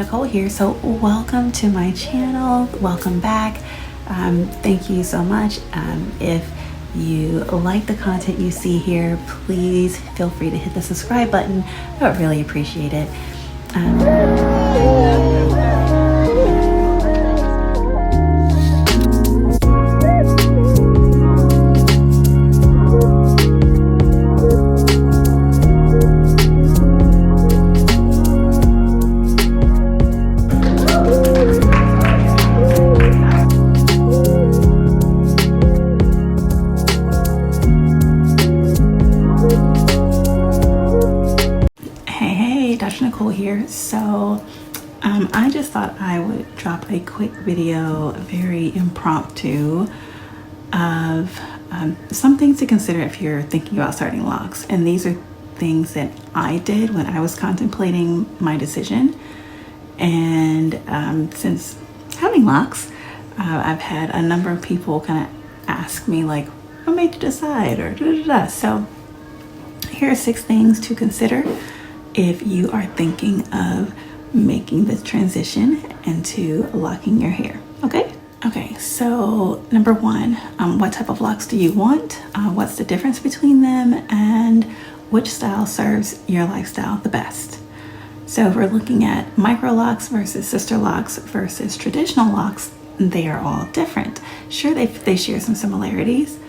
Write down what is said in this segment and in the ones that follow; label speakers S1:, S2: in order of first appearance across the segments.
S1: Nicole here. So welcome to my channel. Welcome back. Thank you so much. If you like the content you see here, please feel free to hit the subscribe button. I would really appreciate it. Nicole here. So I just thought I would drop a quick video, very impromptu, of some things to consider if you're thinking about starting locks. And these are things that I did when I was contemplating my decision. And since having locks, I've had a number of people kind of ask me like, what made you decide, or da-da-da-da. So here are 6 things to consider if you are thinking of making this transition into locking your hair. Okay, so number 1, what type of locks do you want? What's the difference between them, and which style serves your lifestyle the best? So if we're looking at micro locks versus Sisterlocks versus traditional locks, they are all different. Sure, they share some similarities,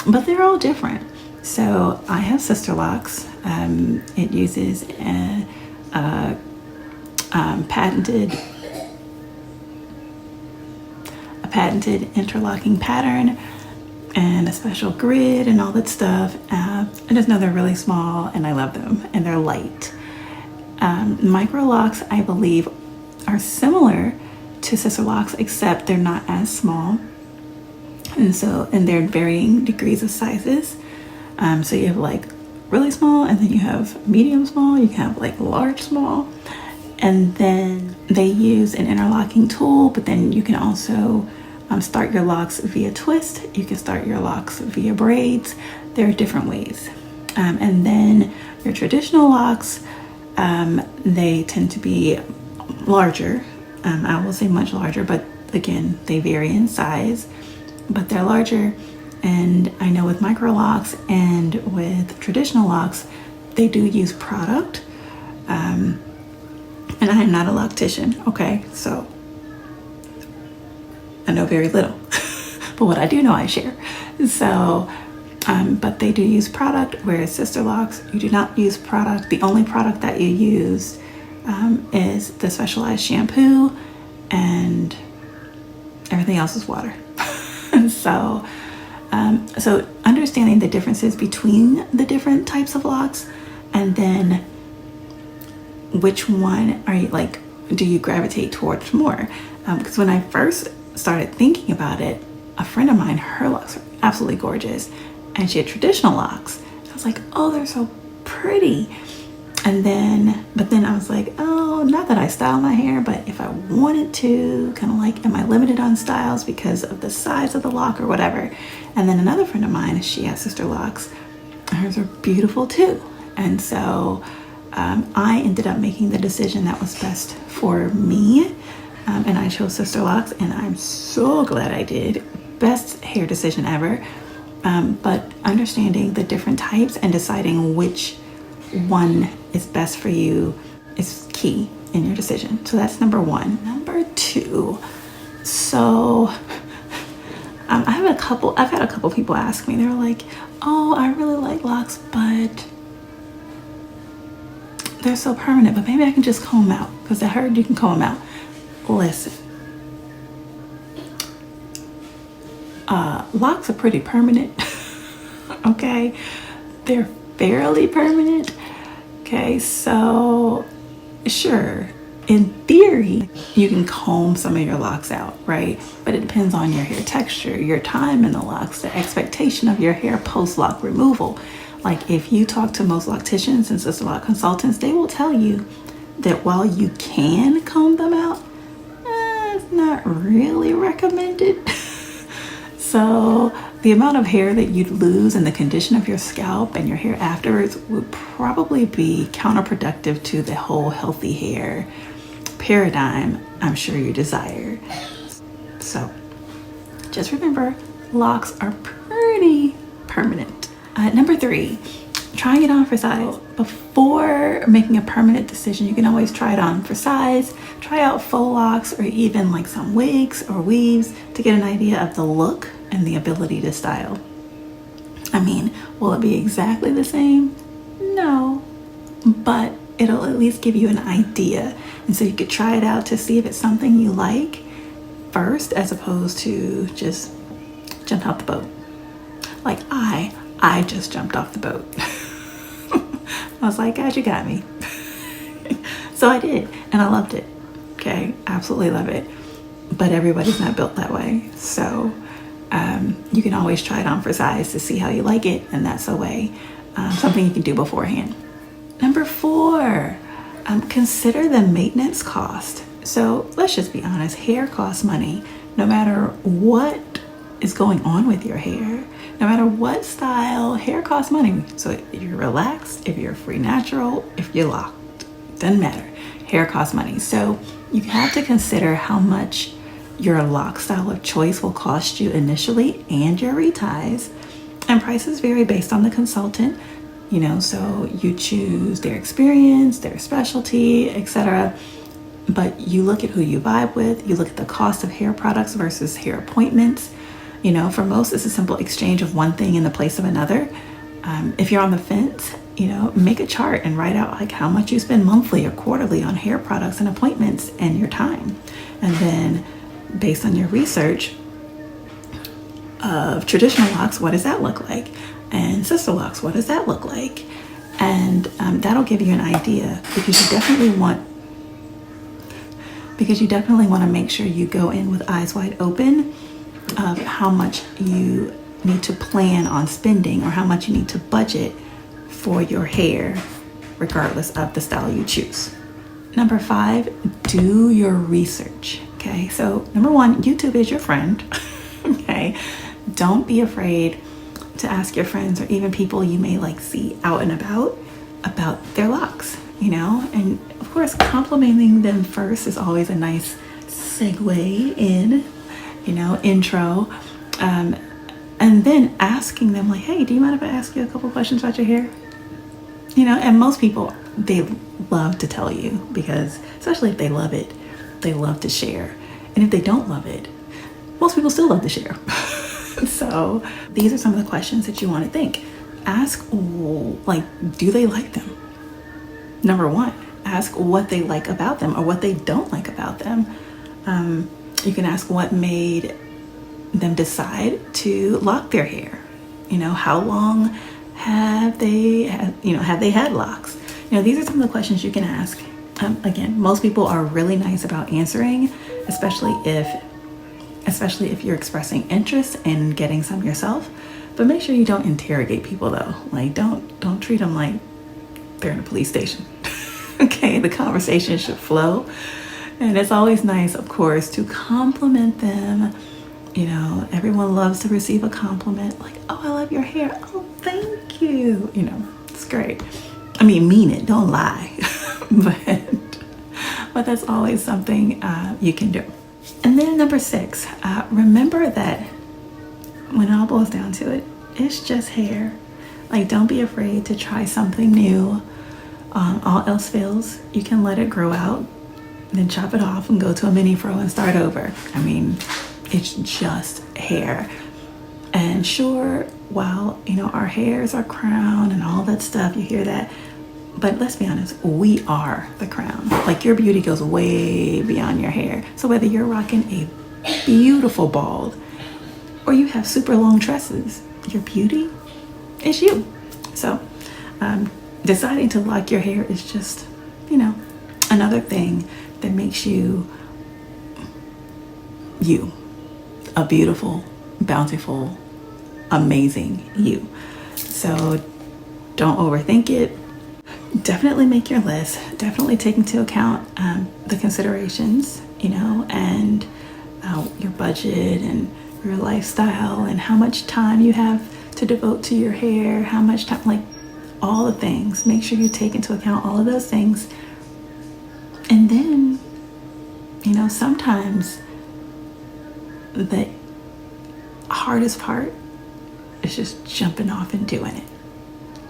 S1: but they're all different. So I have Sisterlocks. It uses a patented interlocking pattern and a special grid and all that stuff. I just know they're really small and I love them, and they're light. Micro locks, I believe, are similar to Sisterlocks, except they're not as small, and they're varying degrees of sizes. So you have like really small, and then you have medium small, you can have like large small, and then they use an interlocking tool, but then you can also start your locks via twist. You can start your locks via braids. There are different ways. And then your traditional locks, they tend to be larger. I will say much larger, but again, they vary in size, but they're larger. And I know with micro locks and with traditional locks, they do use product. And I am not a loctician, okay? So I know very little, but what I do know I share. So, but they do use product, whereas Sisterlocks, you do not use product. The only product that you use is the specialized shampoo, and everything else is water. So understanding the differences between the different types of locks, and then which one are you like, do you gravitate towards more? Because when I first started thinking about it, a friend of mine, her locks are absolutely gorgeous, and she had traditional locks. I was like, oh, they're so pretty. But then I was like, oh, not that I style my hair, but if I wanted to, kind of like, am I limited on styles because of the size of the lock or whatever? And then another friend of mine, she has Sisterlocks. Hers are beautiful too. And so I ended up making the decision that was best for me. And I chose Sisterlocks, and I'm so glad I did. Best hair decision ever. But understanding the different types and deciding which one is best for you is key in your decision. So that's number 1. Number 2, so I've had a couple people ask me, they're like, oh, I really like locks, but they're so permanent, but maybe I can just comb them out, because I heard you can comb them out. Listen, locks are pretty permanent. Okay, they're fairly permanent. Okay, so sure, in theory, you can comb some of your locks out, right? But it depends on your hair texture, your time in the locks, the expectation of your hair post-lock removal. Like if you talk to most locticians and Sisterlock consultants, they will tell you that while you can comb them out, it's not really recommended. So the amount of hair that you'd lose and the condition of your scalp and your hair afterwards would probably be counterproductive to the whole healthy hair paradigm I'm sure you desire. So just remember, locks are pretty permanent. Number 3, trying it on for size. Before making a permanent decision, you can always try it on for size, try out faux locks or even like some wigs or weaves to get an idea of the look and the ability to style. I mean, will it be exactly the same? No, but it'll at least give you an idea. And so you could try it out to see if it's something you like first, as opposed to just jump off the boat. Like I just jumped off the boat. I was like, God, you got me. So I did, and I loved it. Okay, absolutely love it. But everybody's not built that way. So you can always try it on for size to see how you like it, and that's a way, something you can do beforehand. Number 4, consider the maintenance cost. So let's just be honest, hair costs money. No matter what is going on with your hair, no matter what style, hair costs money. So if you're relaxed, if you're free natural, if you're locked, doesn't matter. Hair costs money. So you have to consider how much your lock style of choice will cost you initially and your reties. And prices vary based on the consultant, you know, so you choose their experience, their specialty, etc. But you look at who you vibe with, you look at the cost of hair products versus hair appointments. You know, for most, it's a simple exchange of one thing in the place of another. If you're on the fence, you know, make a chart and write out like how much you spend monthly or quarterly on hair products and appointments and your time. And then based on your research of traditional locks, what does that look like? And Sisterlocks, what does that look like? And that'll give you an idea, because you definitely want to make sure you go in with eyes wide open of how much you need to plan on spending or how much you need to budget for your hair, regardless of the style you choose. Number 5, do your research. Okay, so number 1, YouTube is your friend. Okay, don't be afraid to ask your friends or even people you may like see out and about their locks, you know, and of course complimenting them first is always a nice segue in, you know, intro, and then asking them like, hey, do you mind if I ask you a couple questions about your hair? You know, and most people, they love to tell you, because especially if they love it, they love to share. And if they don't love it, most people still love to share. So these are some of the questions that you want to think. Ask, like, do they like them? Number 1, ask what they like about them or what they don't like about them. You can ask what made them decide to lock their hair. You know, how long have they had locks? You know, these are some of the questions you can ask. Again, most people are really nice about answering, especially if you're expressing interest in getting some yourself. But make sure you don't interrogate people though. Like, don't treat them like they're in a police station. Okay, the conversation should flow. And it's always nice, of course, to compliment them. You know, everyone loves to receive a compliment, like, oh, I love your hair. Oh, thank you. You know, it's great. I mean it, don't lie. but that's always something you can do. And then number 6, remember that when it all boils down to it, it's just hair. Like, don't be afraid to try something new. All else fails, you can let it grow out, then chop it off and go to a mini fro and start over. I mean, it's just hair. And sure, while, you know, our hairs are crown and all that stuff, you hear that, but let's be honest, we are the crown. Like, your beauty goes way beyond your hair. So whether you're rocking a beautiful bald or you have super long tresses, your beauty is you. So deciding to lock your hair is just, you know, another thing that makes you a beautiful, bountiful, amazing you. So don't overthink it. Definitely make your list. Definitely take into account the considerations, you know, and your budget and your lifestyle and how much time you have to devote to your hair, how much time, like all the things. Make sure you take into account all of those things. And then you know, sometimes the hardest part is just jumping off and doing it,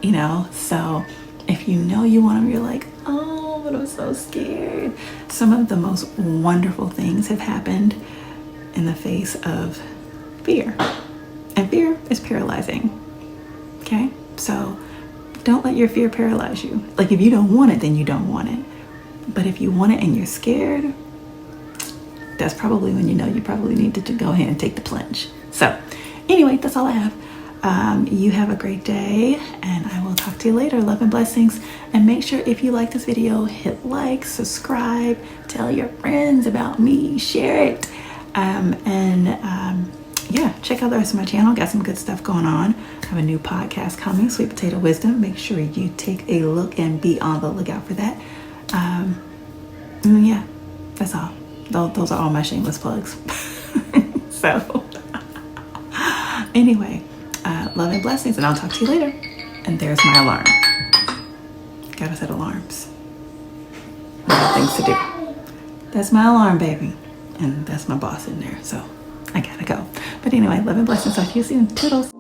S1: you know? So if you know you want them, you're like, oh, but I'm so scared. Some of the most wonderful things have happened in the face of fear. And fear is paralyzing, okay? So don't let your fear paralyze you. Like, if you don't want it, then you don't want it. But if you want it and you're scared, that's probably when you know you probably need to go ahead and take the plunge. So anyway, that's all I have. You have a great day, and I will talk to you later. Love and blessings. And make sure, if you like this video, hit like, subscribe, tell your friends about me, share it. Yeah, check out the rest of my channel. Got some good stuff going on. I have a new podcast coming, Sweet Potato Wisdom. Make sure you take a look and be on the lookout for that. Yeah, that's all. Those are all my shameless plugs. So anyway, love and blessings, and I'll talk to you later. And there's my alarm. Gotta set alarms. I have things to do. That's my alarm, baby. And that's my boss in there, so I gotta go. But anyway, love and blessings. Talk to you soon. Toodles.